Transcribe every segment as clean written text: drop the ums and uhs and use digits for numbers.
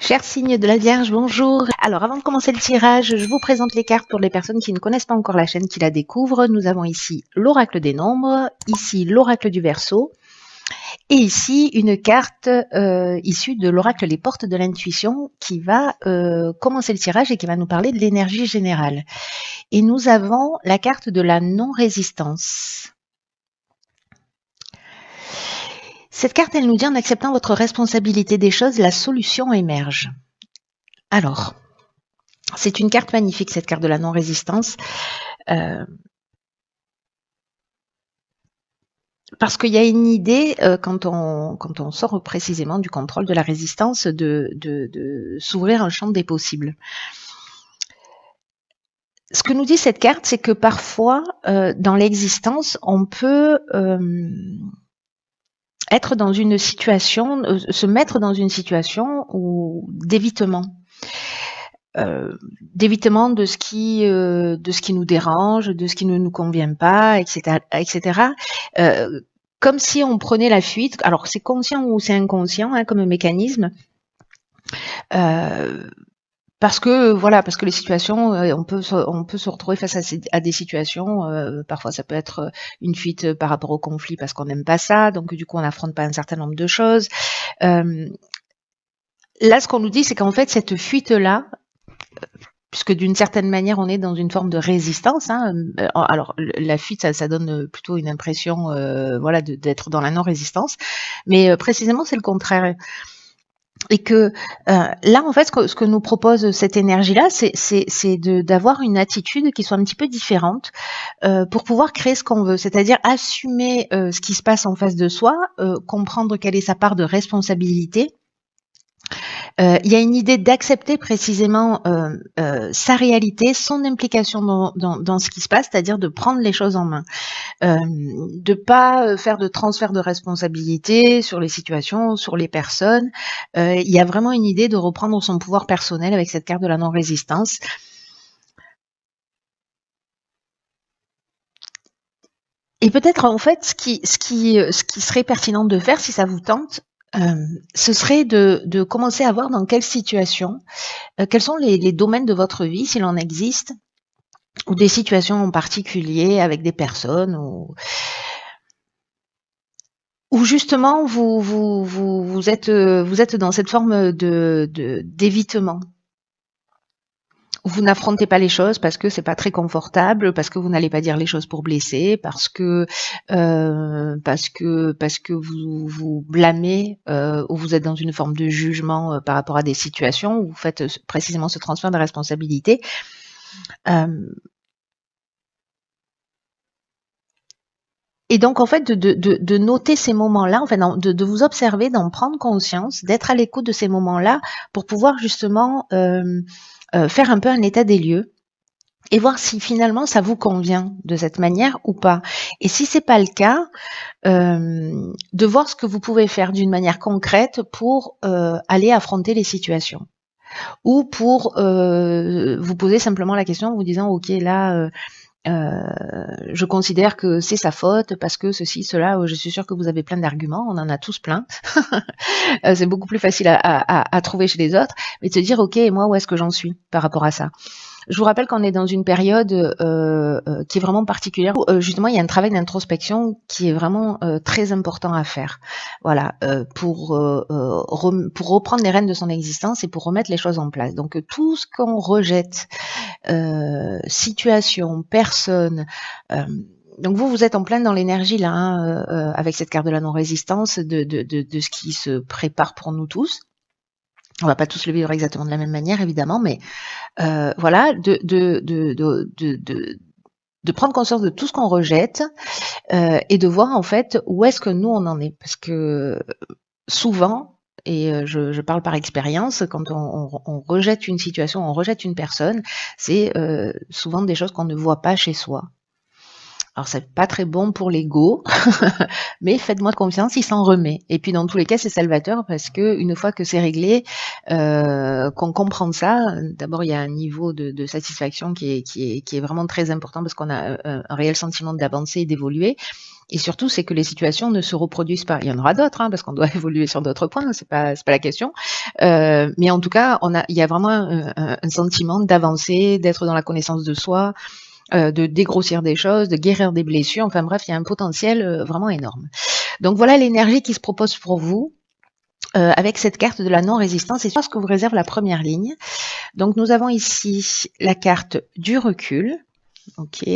Cher signe de la Vierge, bonjour. Alors avant de commencer le tirage, je vous présente les cartes pour les personnes qui ne connaissent pas encore la chaîne, qui la découvrent. Nous avons ici l'oracle des nombres, ici l'oracle du Verseau, et ici une carte issue de l'oracle Les Portes de l'Intuition qui va commencer le tirage et qui va nous parler de l'énergie générale. Et nous avons la carte de la non-résistance. Cette carte, elle nous dit: en acceptant votre responsabilité des choses, la solution émerge. Alors, c'est une carte magnifique, cette carte de la non-résistance, parce qu'il y a une idée, quand on sort précisément du contrôle de la résistance, de s'ouvrir un champ des possibles. Ce que nous dit cette carte, c'est que parfois, dans l'existence, on peut être dans une situation, se mettre dans une situation d'évitement. D'évitement de ce qui nous dérange, de ce qui ne nous convient pas, etc., etc. Comme si on prenait la fuite. Alors c'est conscient ou c'est inconscient, hein, comme mécanisme. Parce que les situations, on peut se retrouver face à des situations. Parfois, ça peut être une fuite par rapport au conflit parce qu'on n'aime pas ça, donc du coup, on n'affronte pas un certain nombre de choses. Là, ce qu'on nous dit, c'est qu'en fait, cette fuite-là, puisque d'une certaine manière, on est dans une forme de résistance. Hein. Alors, la fuite, ça donne plutôt une impression, d'être dans la non-résistance, mais précisément, c'est le contraire. Et que là, en fait, ce que nous propose cette énergie-là, c'est d'avoir une attitude qui soit un petit peu différente pour pouvoir créer ce qu'on veut, c'est-à-dire assumer ce qui se passe en face de soi, comprendre quelle est sa part de responsabilité. Il y a une idée d'accepter précisément sa réalité, son implication dans ce qui se passe, c'est-à-dire de prendre les choses en main, de pas faire de transfert de responsabilité sur les situations, sur les personnes. Il y a vraiment une idée de reprendre son pouvoir personnel avec cette carte de la non-résistance. Et peut-être en fait ce qui serait pertinent de faire, si ça vous tente, ce serait de commencer à voir dans quelle situation, quels sont les domaines de votre vie, s'il en existe, ou des situations en particulier avec des personnes, où justement vous êtes dans cette forme d'évitement. Vous n'affrontez pas les choses parce que c'est pas très confortable, parce que vous n'allez pas dire les choses pour blesser, parce que vous blâmez ou vous êtes dans une forme de jugement par rapport à des situations où vous faites précisément ce transfert de responsabilité. Et donc, en fait, de noter ces moments-là, enfin, de vous observer, d'en prendre conscience, d'être à l'écoute de ces moments-là pour pouvoir justement faire un peu un état des lieux et voir si finalement ça vous convient de cette manière ou pas. Et si c'est pas le cas, de voir ce que vous pouvez faire d'une manière concrète pour aller affronter les situations. Ou pour vous poser simplement la question en vous disant, ok, là... je considère que c'est sa faute parce que ceci, cela, je suis sûre que vous avez plein d'arguments, on en a tous plein. C'est beaucoup plus facile à trouver chez les autres, mais de se dire, ok, moi, où est-ce que j'en suis par rapport à ça? Je vous rappelle qu'on est dans une période qui est vraiment particulière où justement il y a un travail d'introspection qui est vraiment très important à faire. Voilà, pour reprendre les rênes de son existence et pour remettre les choses en place. Donc tout ce qu'on rejette, situation, personne. Donc vous êtes en plein dans l'énergie là, hein, avec cette carte de la non-résistance, de ce qui se prépare pour nous tous. On va pas tous le vivre exactement de la même manière, évidemment, mais voilà, de prendre conscience de tout ce qu'on rejette et de voir en fait où est-ce que nous on en est, parce que souvent, et je parle par expérience, quand on rejette une situation, on rejette une personne, c'est souvent des choses qu'on ne voit pas chez soi. Alors c'est pas très bon pour l'ego, mais faites-moi confiance, il s'en remet. Et puis dans tous les cas, c'est salvateur parce que une fois que c'est réglé, qu'on comprend ça, d'abord il y a un niveau de satisfaction qui est vraiment très important parce qu'on a un réel sentiment d'avancer et d'évoluer. Et surtout, c'est que les situations ne se reproduisent pas. Il y en aura d'autres, hein, parce qu'on doit évoluer sur d'autres points, c'est pas la question. Mais en tout cas, il y a vraiment un sentiment d'avancer, d'être dans la connaissance de soi, de dégrossir des choses, de guérir des blessures. Enfin bref, il y a un potentiel vraiment énorme. Donc voilà l'énergie qui se propose pour vous. Avec cette carte de la non-résistance et ce que vous réserve la première ligne. Donc nous avons ici la carte du recul, ok,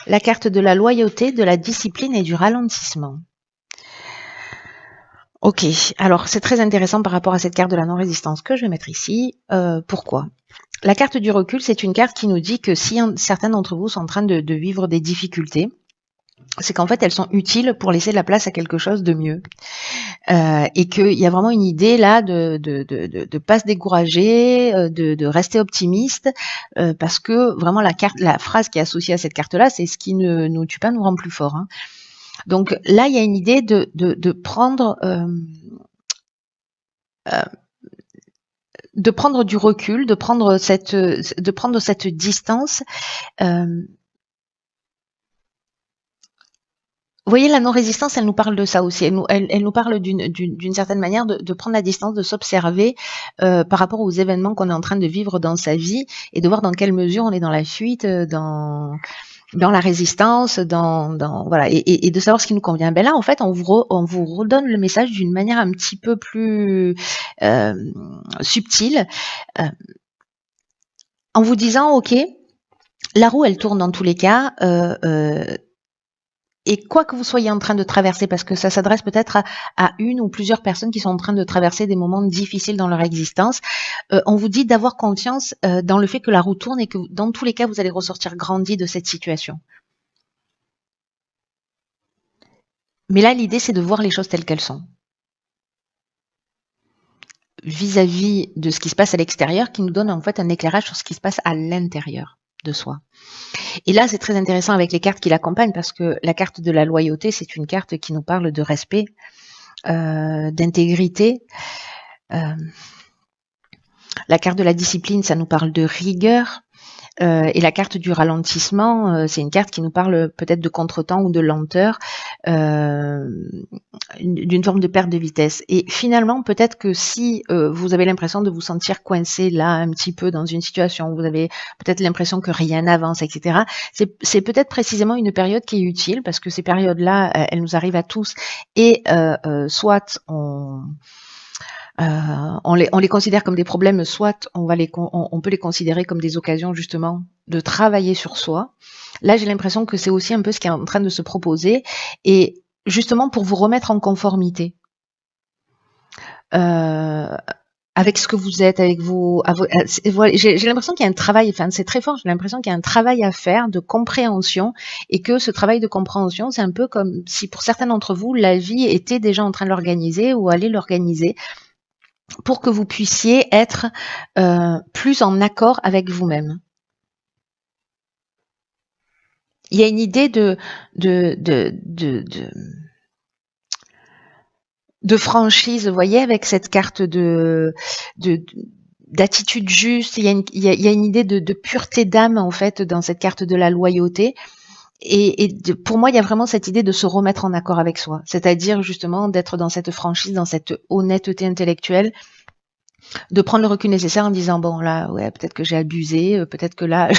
la carte de la loyauté, de la discipline et du ralentissement. Ok, alors c'est très intéressant par rapport à cette carte de la non-résistance que je vais mettre ici. Pourquoi ? La carte du recul, c'est une carte qui nous dit que si certains d'entre vous sont en train de vivre des difficultés, c'est qu'en fait elles sont utiles pour laisser de la place à quelque chose de mieux. Et qu'il y a vraiment une idée là de pas se décourager, de rester optimiste, parce que vraiment la phrase qui est associée à cette carte-là, c'est ce qui ne nous tue pas nous rend plus fort. Hein. Donc là, il y a une idée de prendre du recul, de prendre cette distance. Vous voyez, la non-résistance, elle nous parle de ça aussi. Elle nous parle d'une certaine manière de prendre la distance, de s'observer par rapport aux événements qu'on est en train de vivre dans sa vie et de voir dans quelle mesure on est dans la fuite, dans la résistance, voilà, et de savoir ce qui nous convient. Ben là, en fait, on vous redonne le message d'une manière un petit peu plus subtile, en vous disant, ok, la roue, elle tourne dans tous les cas. Et quoi que vous soyez en train de traverser, parce que ça s'adresse peut-être à une ou plusieurs personnes qui sont en train de traverser des moments difficiles dans leur existence, on vous dit d'avoir confiance dans le fait que la roue tourne et que dans tous les cas, vous allez ressortir grandi de cette situation. Mais là, l'idée, c'est de voir les choses telles qu'elles sont. Vis-à-vis de ce qui se passe à l'extérieur, qui nous donne en fait un éclairage sur ce qui se passe à l'intérieur de soi. Et là, c'est très intéressant avec les cartes qui l'accompagnent parce que la carte de la loyauté, c'est une carte qui nous parle de respect, d'intégrité. La carte de la discipline, ça nous parle de rigueur. Et la carte du ralentissement, c'est une carte qui nous parle peut-être de contretemps ou de lenteur, d'une forme de perte de vitesse. Et finalement, peut-être que si vous avez l'impression de vous sentir coincé là un petit peu dans une situation, où vous avez peut-être l'impression que rien n'avance, etc., c'est peut-être précisément une période qui est utile, parce que ces périodes-là, elles nous arrivent à tous, et soit on les considère comme des problèmes, soit on peut les considérer comme des occasions justement de travailler sur soi. Là, j'ai l'impression que c'est aussi un peu ce qui est en train de se proposer, et justement pour vous remettre en conformité avec ce que vous êtes, avec j'ai l'impression qu'il y a un travail, enfin c'est très fort, j'ai l'impression qu'il y a un travail à faire de compréhension, et que ce travail de compréhension, c'est un peu comme si pour certains d'entre vous, la vie était déjà en train de l'organiser ou allait l'organiser, pour que vous puissiez être plus en accord avec vous-même. Il y a une idée de franchise, vous voyez, avec cette carte d'attitude juste. Il y a une idée de pureté d'âme, en fait, dans cette carte de la loyauté. Pour moi, il y a vraiment cette idée de se remettre en accord avec soi, c'est-à-dire justement d'être dans cette franchise, dans cette honnêteté intellectuelle, de prendre le recul nécessaire en disant bon là ouais peut-être que j'ai abusé, peut-être que là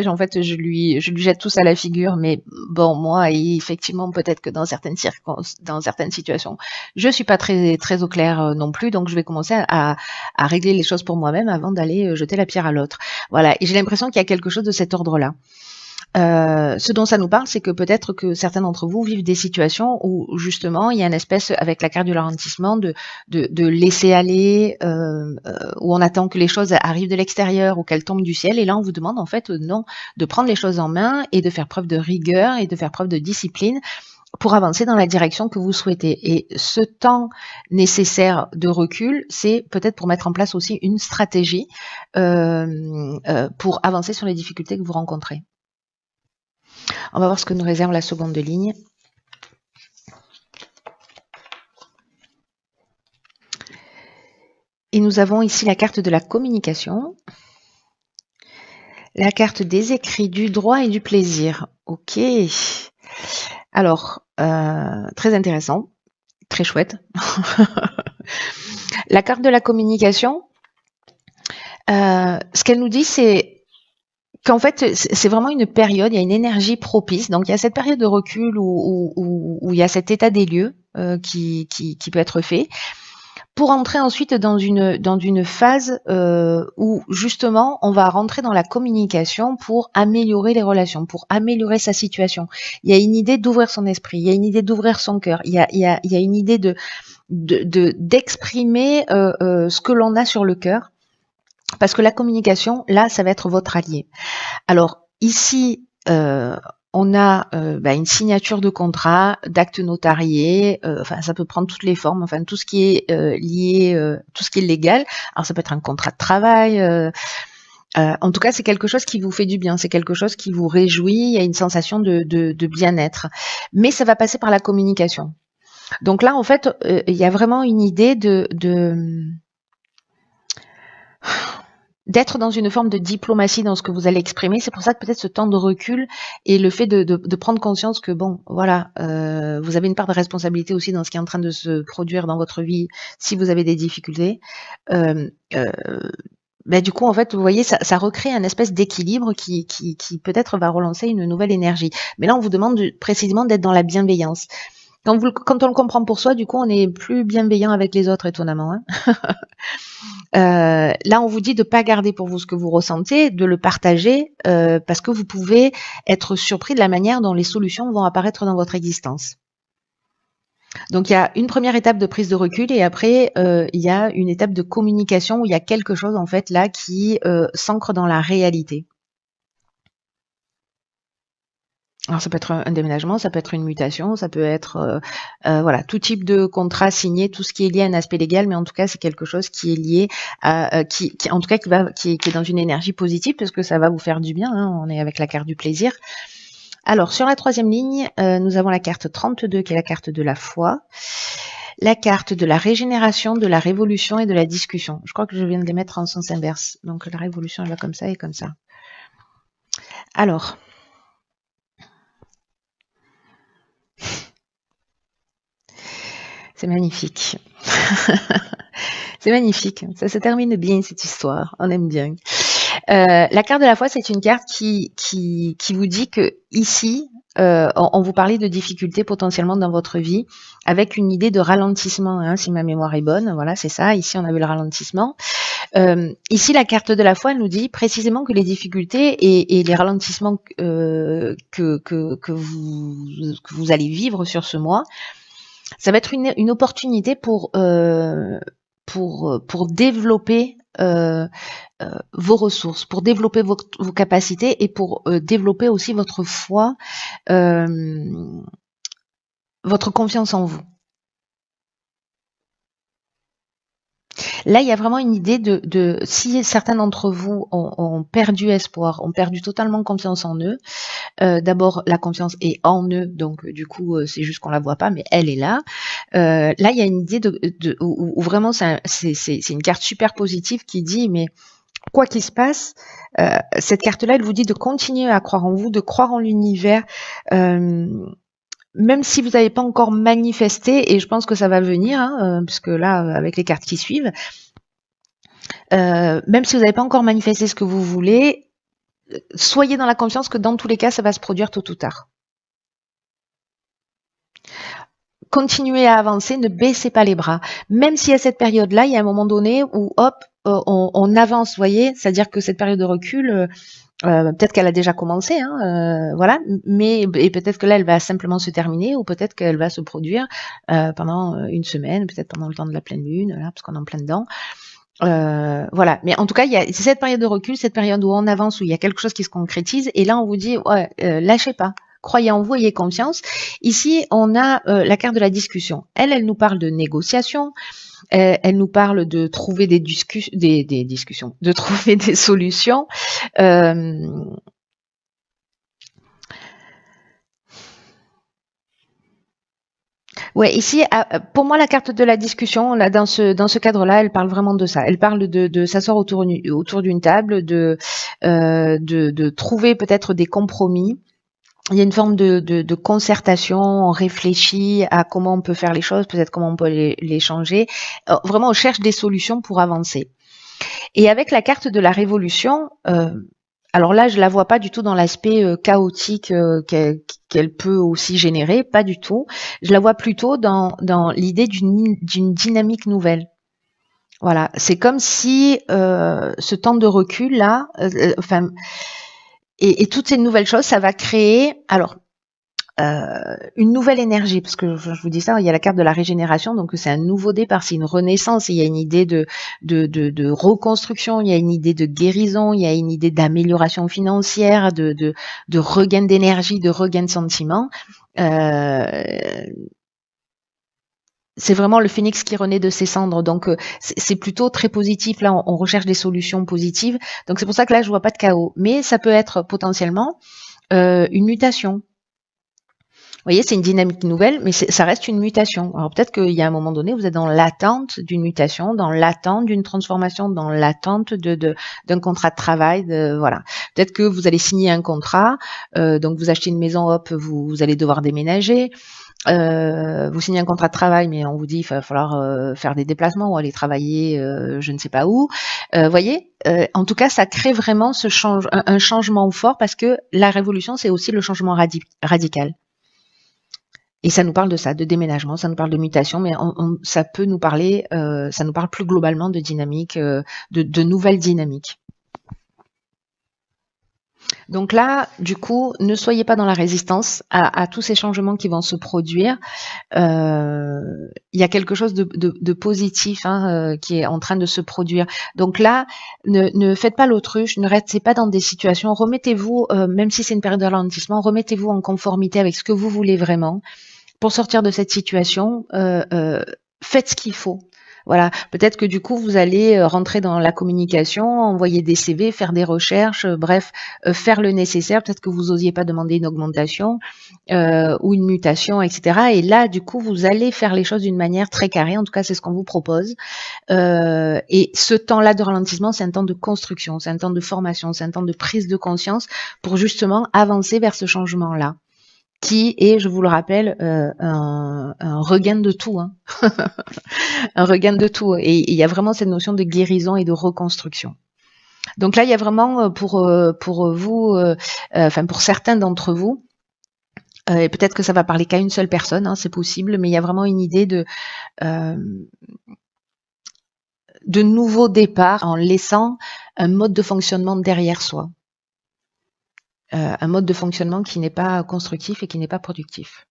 en fait je lui jette tout ça à la figure, mais bon moi effectivement peut-être que dans certaines situations je suis pas très très au clair non plus, donc je vais commencer à régler les choses pour moi-même avant d'aller jeter la pierre à l'autre. Voilà, et j'ai l'impression qu'il y a quelque chose de cet ordre-là. Ce dont ça nous parle, c'est que peut-être que certains d'entre vous vivent des situations où justement il y a une espèce, avec la carte du ralentissement, de laisser aller, où on attend que les choses arrivent de l'extérieur ou qu'elles tombent du ciel, et là on vous demande en fait non, de prendre les choses en main et de faire preuve de rigueur et de faire preuve de discipline pour avancer dans la direction que vous souhaitez. Et ce temps nécessaire de recul, c'est peut-être pour mettre en place aussi une stratégie pour avancer sur les difficultés que vous rencontrez. On va voir ce que nous réserve la seconde ligne. Et nous avons ici la carte de la communication, la carte des écrits, du droit et du plaisir. Ok. Alors, très intéressant, très chouette. La carte de la communication, ce qu'elle nous dit, c'est qu'en fait, c'est vraiment une période, il y a une énergie propice. Donc, il y a cette période de recul où il y a cet état des lieux qui peut être fait, pour entrer ensuite dans une phase où justement on va rentrer dans la communication pour améliorer les relations, pour améliorer sa situation. Il y a une idée d'ouvrir son esprit, il y a une idée d'ouvrir son cœur, il y a une idée d'exprimer ce que l'on a sur le cœur, parce que la communication, là, ça va être votre allié. Alors ici, on a une signature de contrat, d'actes notariés, enfin ça peut prendre toutes les formes, enfin tout ce qui est lié, tout ce qui est légal. Alors ça peut être un contrat de travail. En tout cas, c'est quelque chose qui vous fait du bien, c'est quelque chose qui vous réjouit, il y a une sensation de bien-être. Mais ça va passer par la communication. Donc là, en fait, il y a vraiment une idée d'être dans une forme de diplomatie dans ce que vous allez exprimer. C'est pour ça que peut-être ce temps de recul et le fait de prendre conscience que bon, voilà, vous avez une part de responsabilité aussi dans ce qui est en train de se produire dans votre vie si vous avez des difficultés. Du coup, en fait, vous voyez, ça recrée un espèce d'équilibre qui peut-être va relancer une nouvelle énergie. Mais là, on vous demande précisément d'être dans la bienveillance. Quand on le comprend pour soi, du coup, on est plus bienveillant avec les autres, étonnamment. Hein. Là, on vous dit de ne pas garder pour vous ce que vous ressentez, de le partager, parce que vous pouvez être surpris de la manière dont les solutions vont apparaître dans votre existence. Donc, il y a une première étape de prise de recul et après, il y a une étape de communication où il y a quelque chose, en fait, là, qui s'ancre dans la réalité. Alors, ça peut être un déménagement, ça peut être une mutation, ça peut être voilà, tout type de contrat signé, tout ce qui est lié à un aspect légal, mais en tout cas, c'est quelque chose qui est lié à en tout cas qui est dans une énergie positive parce que ça va vous faire du bien. Hein, on est avec la carte du plaisir. Alors, sur la troisième ligne, nous avons la carte 32 qui est la carte de la foi, la carte de la régénération, de la révolution et de la discussion. Je crois que je viens de les mettre en sens inverse. Donc, la révolution, elle va comme ça et comme ça. Alors, c'est magnifique. C'est magnifique. Ça se termine bien, cette histoire. On aime bien. La carte de la foi, c'est une carte qui vous dit que ici, on vous parlait de difficultés potentiellement dans votre vie, avec une idée de ralentissement, hein, si ma mémoire est bonne. Voilà, c'est ça. Ici, on avait le ralentissement. Ici, la carte de la foi nous dit précisément que les difficultés et les ralentissements que vous allez vivre sur ce mois, ça va être une opportunité pour développer vos ressources, pour développer vos capacités et pour développer aussi votre foi, votre confiance en vous. Là, il y a vraiment une idée de si certains d'entre vous ont perdu espoir, ont perdu totalement confiance en eux. D'abord, la confiance est en eux, donc du coup, c'est juste qu'on la voit pas, mais elle est là. Là, il y a une idée où vraiment c'est une carte super positive qui dit, mais quoi qu'il se passe, cette carte-là, elle vous dit de continuer à croire en vous, de croire en l'univers. Même si vous n'avez pas encore manifesté, et je pense que ça va venir, hein, puisque là, avec les cartes qui suivent, même si vous n'avez pas encore manifesté ce que vous voulez, soyez dans la confiance que dans tous les cas, ça va se produire tôt ou tard. Continuez à avancer, ne baissez pas les bras. Même si à cette période-là, il y a un moment donné où, hop, on avance, vous voyez, c'est-à-dire que cette période de recul... peut-être qu'elle a déjà commencé, hein, voilà, mais et peut-être que là elle va simplement se terminer ou peut-être qu'elle va se produire pendant une semaine, peut-être pendant le temps de la pleine lune, là, parce qu'on est en plein dedans. Voilà, mais en tout cas, c'est cette période de recul, cette période où on avance, où il y a quelque chose qui se concrétise, et là on vous dit, ouais, lâchez pas. Croyez en vous, ayez confiance. Ici, on a la carte de la discussion. Elle nous parle de négociation. Elle nous parle de trouver des discussions, de trouver des solutions. Ouais, ici, pour moi, la carte de la discussion, là, dans ce cadre-là, elle parle vraiment de ça. Elle parle de s'asseoir autour d'une table, de trouver peut-être des compromis. Il y a une forme de concertation, on réfléchit à comment on peut faire les choses, peut-être comment on peut les changer. Vraiment, on cherche des solutions pour avancer. Et avec la carte de la révolution, alors là, je la vois pas du tout dans l'aspect chaotique qu'elle peut aussi générer, pas du tout. Je la vois plutôt dans l'idée d'une dynamique nouvelle. Voilà, c'est comme si ce temps de recul là, enfin, et toutes ces nouvelles choses, ça va créer. Alors, une nouvelle énergie, parce que je vous dis ça, il y a la carte de la régénération, donc c'est un nouveau départ, c'est une renaissance, il y a une idée de reconstruction, il y a une idée de guérison, il y a une idée d'amélioration financière, de regain d'énergie, de regain de sentiments. C'est vraiment le phénix qui renaît de ses cendres, donc c'est plutôt très positif. Là, on recherche des solutions positives, donc c'est pour ça que là, je vois pas de chaos, mais ça peut être potentiellement une mutation. Vous voyez, c'est une dynamique nouvelle, mais ça reste une mutation. Alors peut-être qu'il y a un moment donné, vous êtes dans l'attente d'une mutation, dans l'attente d'une transformation, dans l'attente d'un contrat de travail. Voilà. Peut-être que vous allez signer un contrat, donc vous achetez une maison, hop, vous allez devoir déménager. Vous signez un contrat de travail, mais on vous dit qu'il va falloir faire des déplacements ou aller travailler je ne sais pas où. Voyez, en tout cas, ça crée vraiment un changement fort parce que la révolution, c'est aussi le changement radical. Et ça nous parle de ça, de déménagement, ça nous parle de mutation, mais ça peut nous parler, ça nous parle plus globalement de dynamique, de nouvelles dynamiques. Donc là, du coup, ne soyez pas dans la résistance à tous ces changements qui vont se produire. Il y a quelque chose de positif qui est en train de se produire. Donc là, ne faites pas l'autruche, ne restez pas dans des situations. Remettez-vous, même si c'est une période de ralentissement, remettez-vous en conformité avec ce que vous voulez vraiment. Pour sortir de cette situation, faites ce qu'il faut. Voilà, peut-être que du coup, vous allez rentrer dans la communication, envoyer des CV, faire des recherches, bref, faire le nécessaire. Peut-être que vous n'osiez pas demander une augmentation ou une mutation, etc. Et là, du coup, vous allez faire les choses d'une manière très carrée. En tout cas, c'est ce qu'on vous propose. Et ce temps-là de ralentissement, c'est un temps de construction, c'est un temps de formation, c'est un temps de prise de conscience pour justement avancer vers ce changement-là, qui est, je vous le rappelle, un regain de tout, hein. Un regain de tout. Et il y a vraiment cette notion de guérison et de reconstruction. Donc là, il y a vraiment pour vous, enfin pour certains d'entre vous, et peut-être que ça va parler qu'à une seule personne, hein, c'est possible, mais il y a vraiment une idée de nouveau départ en laissant un mode de fonctionnement derrière soi. Un mode de fonctionnement qui n'est pas constructif et qui n'est pas productif.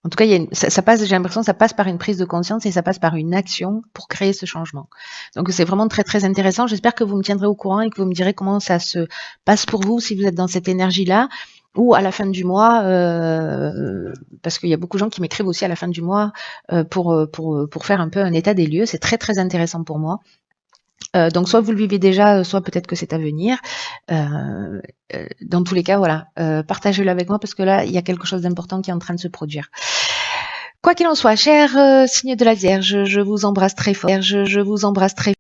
En tout cas, ça passe, j'ai l'impression que ça passe par une prise de conscience et ça passe par une action pour créer ce changement. Donc c'est vraiment très très intéressant. J'espère que vous me tiendrez au courant et que vous me direz comment ça se passe pour vous, si vous êtes dans cette énergie-là, ou à la fin du mois, parce qu'il y a beaucoup de gens qui m'écrivent aussi à la fin du mois pour faire un peu un état des lieux. C'est très très intéressant pour moi. Donc soit vous le vivez déjà, soit peut-être que c'est à venir. Dans tous les cas, voilà, partagez-le avec moi parce que là, il y a quelque chose d'important qui est en train de se produire. Quoi qu'il en soit, cher signe de la Vierge, je vous embrasse très fort. Je vous embrasse très